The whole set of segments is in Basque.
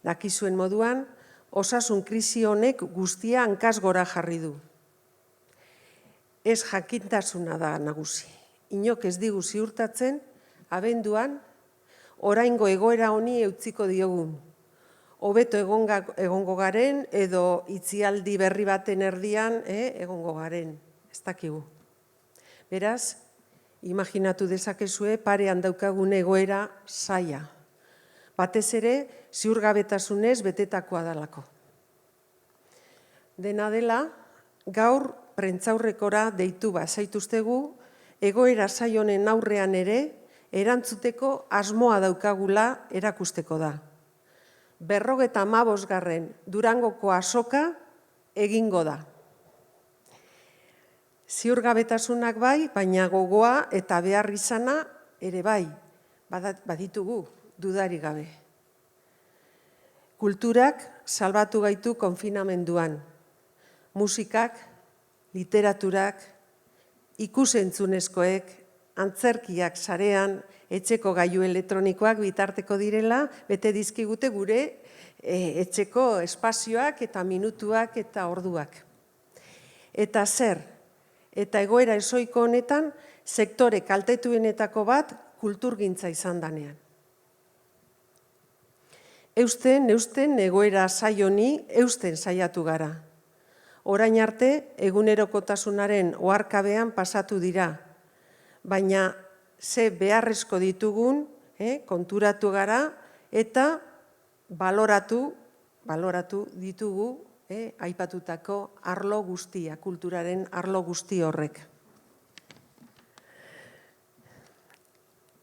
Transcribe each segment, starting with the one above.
Dakizuen moduan, osasun krisi honek guztia hankaz gora jarri du. Ez jakintasuna da nagusi. Inok ez digu ziurtatzen, abenduan, oraingo egoera honi eutziko diogun. Hobeto egongo garen edo itzialdi berri baten erdian egongo garen, ez dakigu. Beraz, imaginatu dezakezue parean daukagun egoera zaila. Batez ere, ziurgabetasunez betetakoa dalako. Dena dela, gaur prentsaurrekora deitu bazaituztegu, egoera zail honen aurrean ere, erantzuteko asmoa daukagula erakusteko da. 55. Durangoko azoka egingo da. Ziurgabetasunak bai, baina gogoa eta behar izana ere bai, baditugu dudarik gabe. Kulturak salbatu gaitu konfinamenduan. Musikak, literaturak, ikusentzunezkoek, antzerkiak sarean, etxeko gailu elektronikoak bitarteko direla, bete dizkigute gure etxeko espazioak eta minutuak eta orduak. Eta zer? Eta egoera ezoiko honetan, sektore kaltetuenetako bat kulturgintza izan danean. Eusten egoera zail honi, eusten saiatu gara. Orain arte, egunerokotasunaren oharkabean pasatu dira, baina ze beharrezko ditugun, konturatu gara eta baloratu ditugu aipatutako arlo guztia, kulturaren arlo guzti horrek.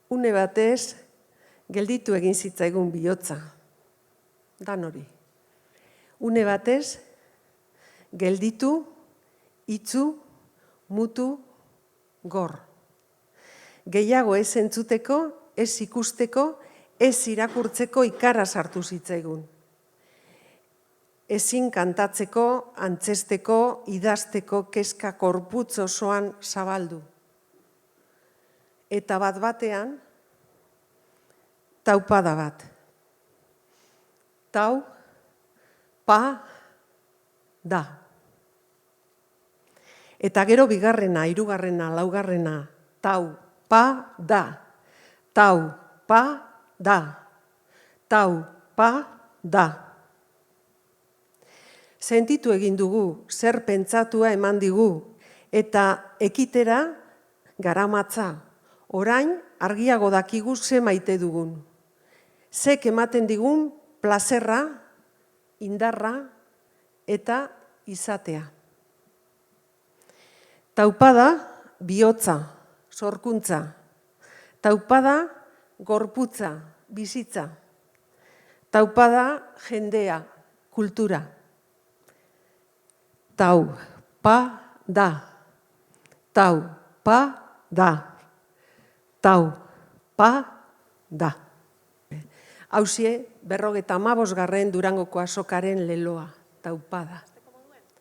Une batez, gelditu egin zitzaigun bihotza, dan hori. Une batez, gelditu, itzu, mutu, gor. Gehiago ez entzuteko, ez ikusteko, ez irakurtzeko ikara sartu zitzaigun. Ezin kantatzeko, antzesteko, idazteko, kezka korputz osoan zabaldu. Eta bat-batean, taupada bat. Tau, pa, da. Eta gero bigarrena, hirugarrena, laugarrena, tau, pa, da. Tau, pa, da. Tau, pa, da. Sentitu egin dugu, zer pentsatua eman digu, eta ekitera garamatza. Orain argiago dakigu ze maite dugun. Zek ematen digun plazerra, indarra eta izatea. Taupada bihotza, sorkuntza. Taupada gorputza, bizitza. Taupada jendea, kultura. Tau, pa, da. Tau, pa, da. Tau, pa, da. Hauxe, 55. Durangoko azokaren leloa, taupada.